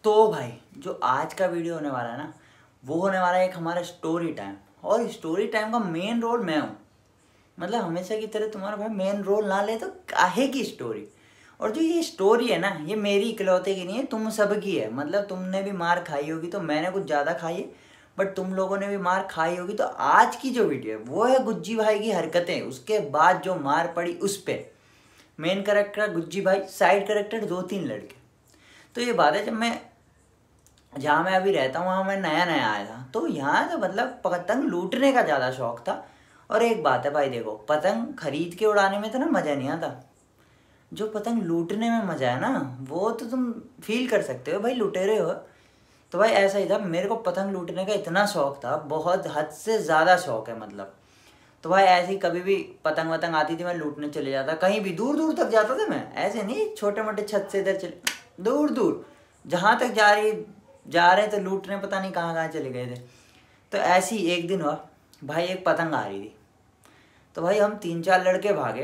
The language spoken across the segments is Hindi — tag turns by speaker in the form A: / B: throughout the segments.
A: तो भाई जो आज का वीडियो होने वाला है ना, वो होने वाला है एक हमारा स्टोरी टाइम। और स्टोरी टाइम का मेन रोल मैं हूँ। मतलब हमेशा की तरह तुम्हारा भाई मेन रोल ना ले तो काहे की स्टोरी। और जो ये स्टोरी है ना, ये मेरी इकलौते की नहीं है, तुम सबकी है। मतलब तुमने भी मार खाई होगी, तो मैंने कुछ ज़्यादा खाई है, बट तुम लोगों ने भी मार खाई होगी। तो आज की जो वीडियो है वो है गुज्जी भाई की हरकतें, उसके बाद जो मार पड़ी उस पर। मेन कैरेक्टर गुज्जी भाई, साइड कैरेक्टर 2-3 लड़के। तो ये बात है, जब मैं जहाँ मैं अभी रहता हूँ वहाँ मैं नया नया आया था, तो यहाँ तो मतलब पतंग लूटने का ज़्यादा शौक था। और एक बात है भाई, देखो पतंग खरीद के उड़ाने में तो ना मज़ा नहीं आता, जो पतंग लूटने में मज़ा है ना वो तो तुम फील कर सकते हो भाई, लुटेरे हो। तो भाई ऐसा ही था, मेरे को पतंग लूटने का इतना शौक था, बहुत हद से ज़्यादा शौक है मतलब। तो भाई ऐसे ही कभी भी पतंग वतंग आती थी मैं लूटने चले जाता, कहीं भी दूर दूर तक जाता था मैं। ऐसे नहीं छोटे मोटे छत से इधर चले, दूर दूर जहाँ तक जा रहे थे लूटने, पता नहीं कहाँ कहाँ चले गए थे। तो ऐसे ही एक दिन हुआ भाई, एक पतंग आ रही थी, तो भाई हम 3-4 लड़के भागे।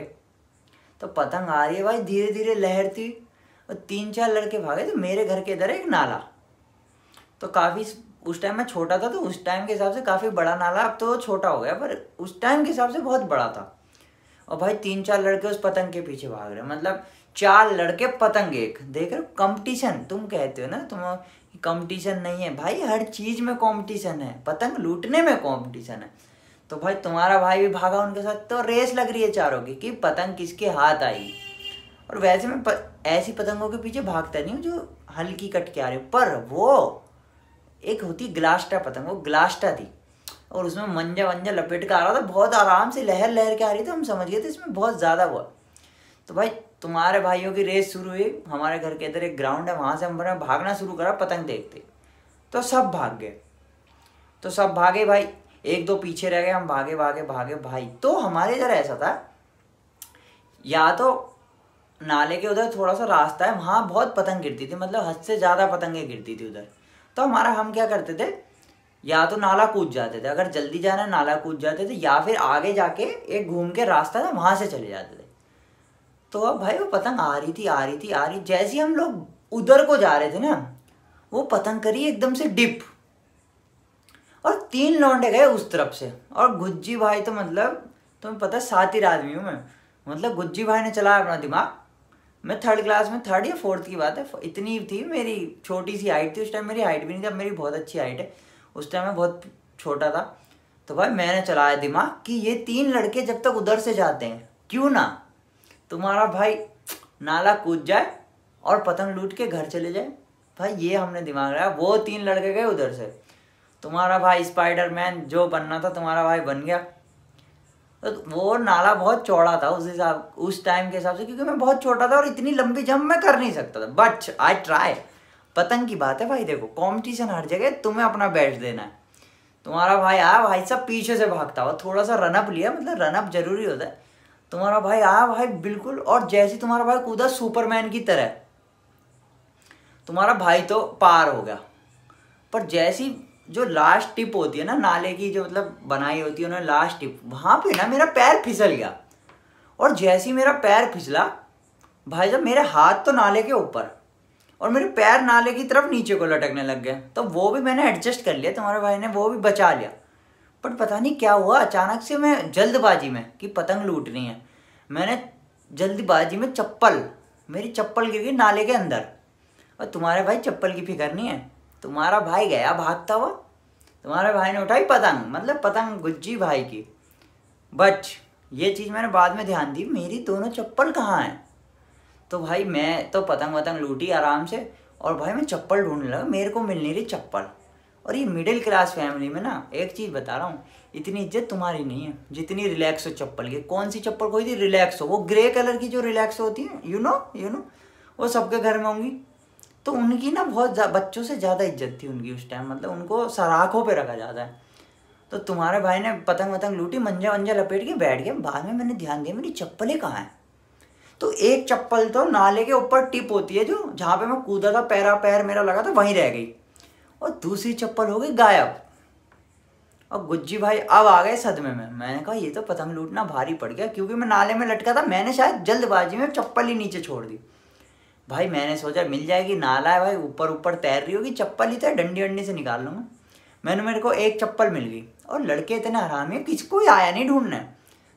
A: तो पतंग आ रही है भाई, धीरे धीरे लहरती, और 3-4 लड़के भागे। तो मेरे घर के इधर एक नाला, तो काफ़ी, उस टाइम मैं छोटा था तो उस टाइम के हिसाब से काफ़ी बड़ा नाला, अब तो छोटा हो गया, पर उस टाइम के हिसाब से बहुत बड़ा था। और भाई 3-4 लड़के उस पतंग के पीछे भाग रहे, मतलब 4 लड़के पतंग एक, देख रहे हो कंपटीशन। तुम कहते हो ना तुम कंपटीशन नहीं है, भाई हर चीज़ में कंपटीशन है, पतंग लूटने में कंपटीशन है। तो भाई तुम्हारा भाई भी भागा उनके साथ, तो रेस लग रही है चारों की कि पतंग किसके हाथ आई। और वैसे मैं ऐसी पतंगों के पीछे भागता नहीं हूँ जो हल्की कट के आ रही, पर वो एक होती ग्लास्टा पतंग, वो ग्लास्टा थी, और उसमें मंजा वंजा लपेट कर आ रहा था, बहुत आराम से लहर लहर के आ रही थी। हम समझ गए थे इसमें बहुत ज़्यादा हुआ। तो भाई तुम्हारे भाइयों की रेस शुरू हुई, हमारे घर के इधर एक ग्राउंड है, वहाँ से हमने भागना शुरू करा पतंग देखते। तो सब भाग गए, तो सब भागे भाई, 1-2 पीछे रह गए, हम भागे भागे भागे भाई। तो हमारे इधर ऐसा था, या तो नाले के उधर थोड़ा सा रास्ता है, वहाँ बहुत पतंग गिरती थी, मतलब हद से ज़्यादा पतंगें गिरती थी उधर। तो हम क्या करते थे, या तो नाला कूद जाते थे, अगर जल्दी जाना नाला कूद जाते थे, या फिर आगे जाके एक घूम के रास्ता था वहाँ से चले जाते थे। तो अब भाई वो पतंग आ रही थी आ रही थी आ रही, जैसे ही हम लोग उधर को जा रहे थे ना, वो पतंग करी एकदम से डिप, और 3 लौंडे गए उस तरफ से। और गुज्जी भाई तो मतलब तुम्हें पता है शातिर आदमी हूँ मैं, मतलब गुज्जी भाई ने चलाया अपना दिमाग। मैं 3rd क्लास में, 3rd या 4th की बात है, इतनी थी मेरी, छोटी सी हाइट थी उस टाइम, मेरी हाइट भी नहीं थी, अब मेरी बहुत अच्छी हाइट है, उस टाइम मैं बहुत छोटा था। तो भाई मैंने चलाया दिमाग कि ये 3 लड़के जब तक उधर से जाते हैं, क्यों ना तुम्हारा भाई नाला कूद जाए और पतंग लूट के घर चले जाए। भाई ये हमने दिमाग लगाया, वो 3 लड़के गए उधर से, तुम्हारा भाई स्पाइडरमैन जो बनना था तुम्हारा भाई बन गया। तो वो नाला बहुत चौड़ा था उस टाइम के हिसाब से, क्योंकि मैं बहुत छोटा था और इतनी लंबी जंप मैं कर नहीं सकता था, बट आई ट्राई। पतंग की बात है भाई, देखो कंपटीशन हर जगह, तुम्हें अपना बेस्ट देना है। तुम्हारा भाई आया, भाई सब पीछे से भागता हुआ, थोड़ा सा रनअप लिया, मतलब रनअप जरूरी होता है। तुम्हारा भाई आया भाई बिल्कुल, और जैसे तुम्हारा भाई कूदा सुपरमैन की तरह, तुम्हारा भाई तो पार हो गया। पर जैसी जो लास्ट टिप होती है ना नाले की, जो मतलब बनाई होती है उन्होंने लास्ट टिप, वहाँ पे ना मेरा पैर फिसल गया। और जैसे ही मेरा पैर फिसला भाई साहब, मेरे हाथ तो नाले के ऊपर और मेरे पैर नाले की तरफ नीचे को लटकने लग गए। तो वो भी मैंने एडजस्ट कर लिया, तुम्हारे भाई ने वो भी बचा लिया। बट पता नहीं क्या हुआ, अचानक से मैं जल्दबाजी में कि पतंग लूटनी है, मैंने जल्दबाजी में मेरी चप्पल गिर गई नाले के अंदर। और तुम्हारे भाई चप्पल की फिक्र नहीं है, तुम्हारा भाई गया भागता हुआ, तुम्हारे भाई ने उठाई पतंग, मतलब पतंग गुज्जी भाई की। बट ये चीज़ मैंने बाद में ध्यान दी, मेरी दोनों चप्पल कहाँ हैं। तो भाई मैं तो पतंग वतंग लूटी आराम से, और भाई मैं चप्पल ढूंढने लगा, मेरे को मिल नहीं रही चप्पल। और ये मिडिल क्लास फैमिली में ना, एक चीज़ बता रहा हूँ, इतनी इज्जत तुम्हारी नहीं है जितनी रिलैक्सो चप्पल की। कौन सी चप्पल खोई थी? रिलैक्सो, वो ग्रे कलर की जो रिलैक्सो होती है, यू नो वो सबके घर में होंगी। तो उनकी ना बहुत बच्चों से ज़्यादा इज्जत थी उनकी उस टाइम, मतलब उनको सराखों पे रखा जाता है। तो तुम्हारे भाई ने पतंग वतंग लूटी, मंजा वंजा लपेट के बैठ गया। बाद में मैंने ध्यान दिया मेरी चप्पलें कहाँ हैं। तो एक चप्पल तो नाले के ऊपर टिप होती है, जो जहाँ पे मैं कूदा था, पैर मेरा लगा था वहीं रह गई, और दूसरी चप्पल हो गई गायब। और गुज्जी भाई अब आ गए सदमे में। मैंने कहा ये तो पतंग लूटना भारी पड़ गया, क्योंकि मैं नाले में लटका था, मैंने शायद जल्दबाजी में चप्पल ही नीचे छोड़ दी। भाई मैंने सोचा मिल जाएगी, नाला है भाई, ऊपर ऊपर तैर रही होगी, चप्पल ही तो डंडी वंडी से निकाल लूँगा। मेरे को एक चप्पल मिल गई, और लड़के इतने हरामी है, किसको ही आया नहीं ढूंढने,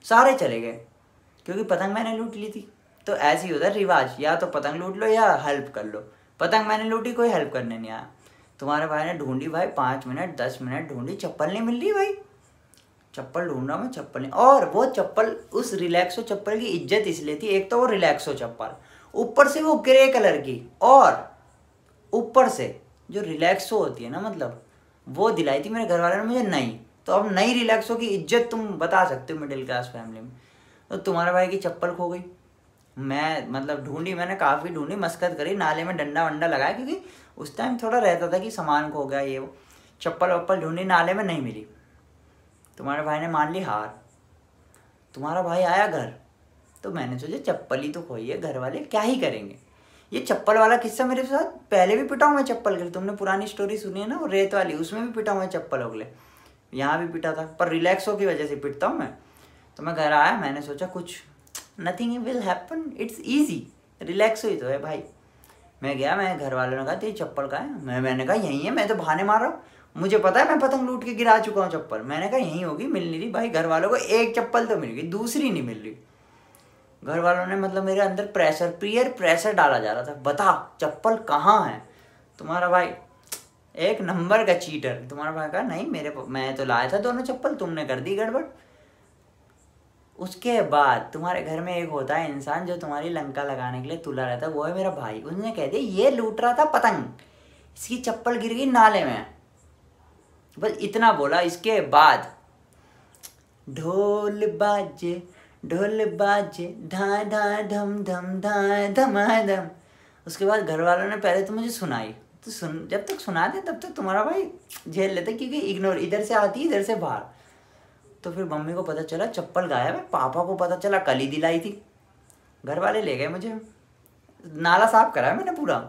A: सारे चले गए, क्योंकि पतंग मैंने लूट ली थी। तो ऐसे ही होता है रिवाज, या तो पतंग लूट लो या हेल्प कर लो। पतंग मैंने लूटी, कोई हेल्प करने नहीं आया। तुम्हारे भाई ने ढूंढी भाई, 5 मिनट 10 मिनट ढूंढी, चप्पल नहीं मिल रही भाई। चप्पल ढूंढ रहा मैं, चप्पल नहीं। और वो चप्पल, उस रिलैक्सो चप्पल की इज्जत इसलिए थी, एक तो वो रिलैक्सो चप्पल, ऊपर से वो ग्रे कलर की, और ऊपर से जो रिलैक्सो होती है ना, मतलब वो दिलाई थी मेरे घर वाले ने मुझे नई। तो अब नई रिलैक्सो की इज्जत तुम बता सकते हो मिडिल क्लास फैमिली में। तो तुम्हारे भाई की चप्पल खो गई। मैं मतलब ढूंढी, मैंने काफ़ी ढूंढी, मस्कत करी, नाले में डंडा वंडा लगाया, क्योंकि उस टाइम थोड़ा रहता था कि सामान खो गया ये वो। चप्पल वप्पल ढूंढी, नाले में नहीं मिली। तुम्हारे भाई ने मान ली हार। तुम्हारा भाई आया घर, तो मैंने सोचा चप्पल ही तो खोई है, घर वाले क्या ही करेंगे। ये चप्पल वाला किस्सा मेरे साथ पहले भी पिटा हूँ मैं चप्पल के लिए, तुमने पुरानी स्टोरी सुनी है ना वो रेत वाली, उसमें भी पिटा हुआ है चप्पलों के लिए, यहाँ भी पिटा था, पर रिलैक्सो की वजह से पिटता हूँ मैं। तो मैं घर आया, मैंने सोचा कुछ nothing will happen, it's easy, Relaxo ही तो है भाई। मैं गया, मैं घर वालों ने कहा तेरी चप्पल कहाँ है, मैंने कहा यहीं है, मैं तो बहाने मार रहा हूँ, मुझे पता है मैं पतंग लूट के गिरा चुका हूँ चप्पल। मैंने कहा यहीं होगी, मिल नहीं रही भाई। घर वालों को एक चप्पल तो मिल गई, दूसरी नहीं मिल रही। घर वालों ने मतलब मेरे अंदर प्रेशर, पीयर प्रेशर डाला जा रहा था, बता चप्पल कहाँ है। तुम्हारा भाई एक नंबर का चीटर। तुम्हारा भाई कहा नहीं मैं तो लाया था दोनों चप्पल, तुमने कर दी गड़बड़। उसके बाद तुम्हारे घर में एक होता है इंसान जो तुम्हारी लंका लगाने के लिए तुला रहता है, वो है मेरा भाई। उसने कह दिया ये लूट रहा था पतंग, इसकी चप्पल गिर गई नाले में, बस इतना बोला। इसके बाद ढोल बाजे धा धा धम धम धा धमाधम। उसके बाद घर वालों ने पहले तो मुझे सुनाई, तो जब तक सुना दे तब तक तुम्हारा भाई झेल लेता, क्योंकि इग्नोर इधर से आती इधर से बाहर। तो फिर मम्मी को पता चला चप्पल गायब है, पापा को पता चला कल ही दिलाई थी। घर वाले ले गए मुझे, नाला साफ कराया मैंने पूरा।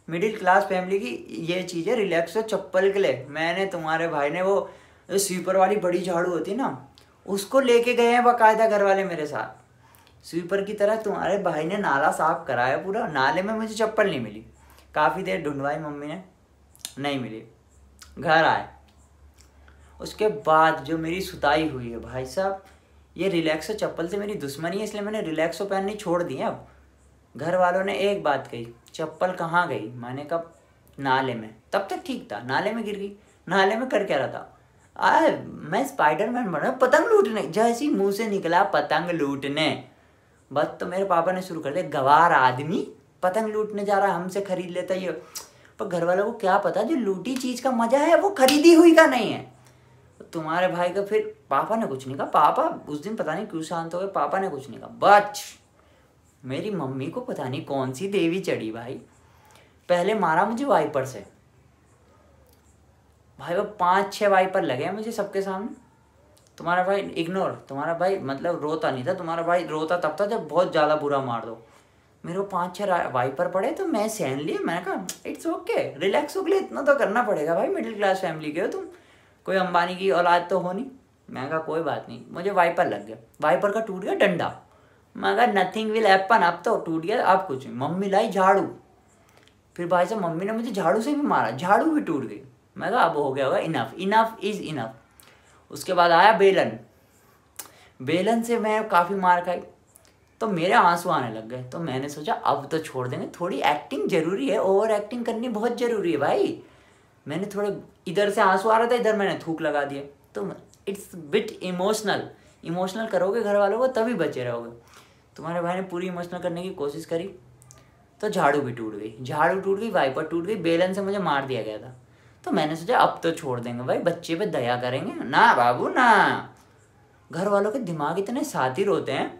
A: मिडिल क्लास फैमिली की ये चीज़ है, रिलैक्सो चप्पल के लिए मैंने, तुम्हारे भाई ने वो स्वीपर वाली बड़ी झाड़ू होती ना, उसको लेके गए हैं बाकायदा घर वाले मेरे साथ। स्वीपर की तरह तुम्हारे भाई ने नाला साफ कराया पूरा। नाले में मुझे चप्पल नहीं मिली, काफ़ी देर ढूंढवाई मम्मी ने, नहीं मिली। घर आए, उसके बाद जो मेरी सुताई हुई है भाई साहब, ये रिलैक्सो चप्पल से मेरी दुश्मनी है, इसलिए मैंने रिलैक्सो पहननी छोड़ दी है अब। घर वालों ने एक बात कही, चप्पल कहाँ गई, मैंने कहा नाले में। तब तक ठीक था, नाले में गिर गई। नाले में कर क्या रहा था, मैं स्पाइडरमैन बना पतंग लूटने। जैसे ही मुंह से निकला पतंग लूटने, बस तो मेरे पापा ने शुरू कर दिया, गवार आदमी पतंग लूटने जा रहा है, हमसे खरीद लेता ये। पर घर वालों को क्या पता जो लूटी चीज़ का मजा है वो खरीदी हुई का नहीं है। तुम्हारे भाई का फिर पापा ने कुछ नहीं कहा। पापा उस दिन पता नहीं क्यों शांत हो गए, पापा ने कुछ नहीं कहा। बच मेरी मम्मी को पता नहीं कौन सी देवी चढ़ी भाई, पहले मारा मुझे वाइपर से भाई, वो 5-6 वाइपर लगे हैं मुझे सबके सामने। तुम्हारा भाई इग्नोर, तुम्हारा भाई मतलब रोता नहीं था, तुम्हारा भाई रोता तब था जब बहुत ज़्यादा बुरा मार दो। मेरे को 5-6 वाइपर पड़े तो मैं सहन लिया। मैंने कहा इट्स ओके, रिलैक्स हो के लिए इतना तो करना पड़ेगा भाई, मिडिल क्लास फैमिली के हो तुम, कोई अंबानी की औलाद तो हो नहीं। मैं कहा कोई बात नहीं। मुझे वाइपर लग गया, वाइपर का टूट गया डंडा। मैं कहा नथिंग विल हैपन, अब तो टूट गया, अब कुछ नहीं। मम्मी लाई झाड़ू, फिर भाई साहब मम्मी ने मुझे झाड़ू से भी मारा, झाड़ू भी टूट गई। मैं कहा अब हो गया होगा, इनफ इनफ इज़ इनफ। उसके बाद आया बेलन, बेलन से मैं काफ़ी मार खाई, तो मेरे आंसू आने लग गए। तो मैंने सोचा अब तो छोड़ देंगे, थोड़ी एक्टिंग जरूरी है, ओवर एक्टिंग करनी बहुत ज़रूरी है भाई। मैंने थोड़े इधर से आंसू आ रहा था, इधर मैंने थूक लगा दिया। तो इट्स बिट इमोशनल करोगे घर वालों को तभी बचे रहोगे। तुम्हारे भाई ने पूरी इमोशनल करने की कोशिश करी, तो झाड़ू भी टूट गई, झाड़ू टूट गई, वाइपर टूट गई, बेलन से मुझे मार दिया गया था। तो मैंने सोचा अब तो छोड़ देंगे भाई, बच्चे पे दया करेंगे ना बाबू ना। घर वालों के दिमाग इतने सातिर होते हैं।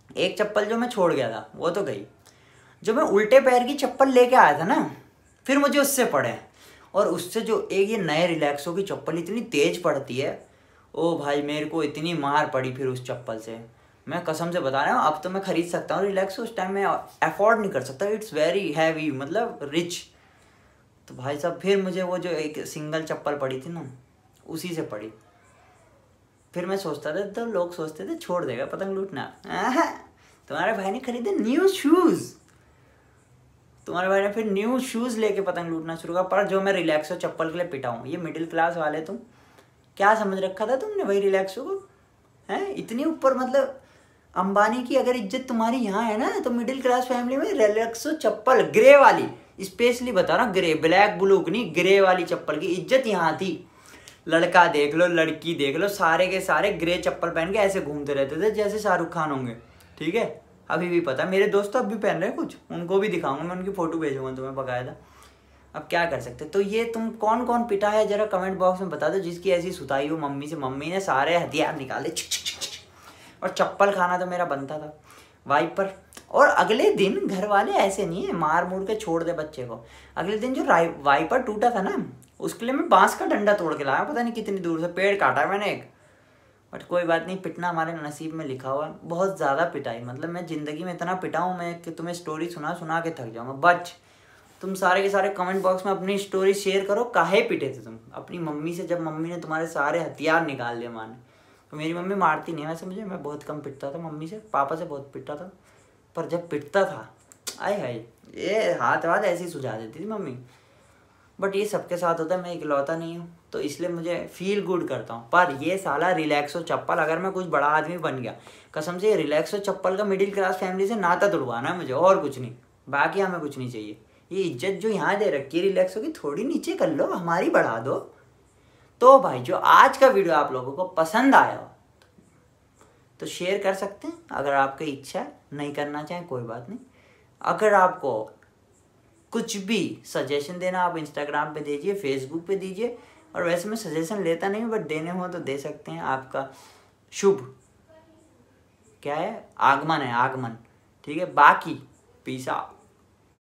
A: एक चप्पल जो मैं छोड़ गया था वो तो गई, जो मैं उल्टे पैर की चप्पल लेके आया था ना, फिर मुझे उससे पड़े। और उससे जो एक ये नए रिलैक्सो की चप्पल इतनी तेज पड़ती है, ओ भाई मेरे को इतनी मार पड़ी फिर उस चप्पल से। मैं कसम से बता रहा हूँ, अब तो मैं खरीद सकता हूँ रिलैक्सो, उस टाइम मैं अफोर्ड नहीं कर सकता, इट्स वेरी हैवी, मतलब रिच। तो भाई साहब फिर मुझे वो जो एक सिंगल चप्पल पड़ी थी ना, उसी से पड़ी। फिर मैं सोचता था, तो लोग सोचते थे छोड़ देगा पतंग लूटना। तुम्हारे भाई ने खरीदे न्यू शूज़, तुम्हारे भाई ने फिर न्यू शूज़ लेके पतंग लूटना शुरू करा। पर जो मैं रिलैक्सो चप्पल के लिए पिटा हूँ, ये मिडिल क्लास वाले तुम क्या समझ रखा था तुमने भाई रिलैक्सो को? हैं इतनी ऊपर, मतलब अंबानी की अगर इज्जत तुम्हारी यहाँ है ना, तो मिडिल क्लास फैमिली में रिलैक्सो चप्पल ग्रे वाली, स्पेशली बता रहा हूँ, ग्रे, ब्लैक ब्लू की नहीं, ग्रे वाली चप्पल की इज्जत यहाँ थी। लड़का देख लो, लड़की देख लो, सारे के सारे ग्रे चप्पल पहन के ऐसे घूमते रहते थे जैसे शाहरुख खान होंगे। ठीक है, अभी भी पता, मेरे दोस्त अब भी पहन रहे हैं कुछ, उनको भी दिखाऊंगा मैं, उनकी फोटो भेजूंगा तुम्हें बकायदा। अब क्या कर सकते। तो ये तुम कौन कौन पिटा है जरा कमेंट बॉक्स में बता दो, जिसकी ऐसी सुताई हो मम्मी से। मम्मी ने सारे हथियार निकाले और चप्पल खाना तो मेरा बनता था वाइपर। और अगले दिन घर वाले ऐसे नहीं है मार मूर के छोड़ दे बच्चे को। अगले दिन जो वाइपर टूटा था ना, उसके लिए मैं बांस का डंडा तोड़ के लाया, पता नहीं कितनी दूर से, पेड़ काटा मैंने एक। बट कोई बात नहीं, पिटना हमारे नसीब में लिखा हुआ है। बहुत ज़्यादा पिटाई, मतलब मैं ज़िंदगी में इतना पिटा हूँ मैं कि तुम्हें स्टोरी सुना सुना के थक जाऊँगा। बच तुम सारे के सारे कमेंट बॉक्स में अपनी स्टोरी शेयर करो, काहे पिटे थे तुम अपनी मम्मी से, जब मम्मी ने तुम्हारे सारे हथियार निकाल दिए माने। तो मेरी मम्मी मारती नहीं वैसे मुझे, मैं बहुत कम पिटता था मम्मी से, पापा से बहुत पिटता था। पर जब पिटता था, आए हाय, ये हाथ ऐसे ही सुझा देती थी मम्मी। बट ये सबके साथ होता है, मैं इकलौता नहीं हूँ, तो इसलिए मुझे फील गुड करता हूँ। पर ये साला रिलैक्सो चप्पल, अगर मैं कुछ बड़ा आदमी बन गया, कसम से ये रिलैक्सो चप्पल का मिडिल क्लास फैमिली से नाता तुड़वाना है मुझे, और कुछ नहीं। बाकी हमें कुछ नहीं चाहिए। ये इज्जत जो यहाँ दे रखी है रिलैक्सो की, थोड़ी नीचे कर लो, हमारी बढ़ा दो। तो भाई जो आज का वीडियो आप लोगों को पसंद आया हो तो शेयर कर सकते हैं, अगर आपकी इच्छा है। नहीं करना चाहें कोई बात नहीं। अगर आपको कुछ भी सजेशन देना, आप इंस्टाग्राम पे दीजिए, फेसबुक पे दीजिए। और वैसे मैं सजेशन लेता नहीं हूँ, बट देने हो तो दे सकते हैं। आपका शुभ क्या है, आगमन है, आगमन। ठीक है, बाकी पीस आउट।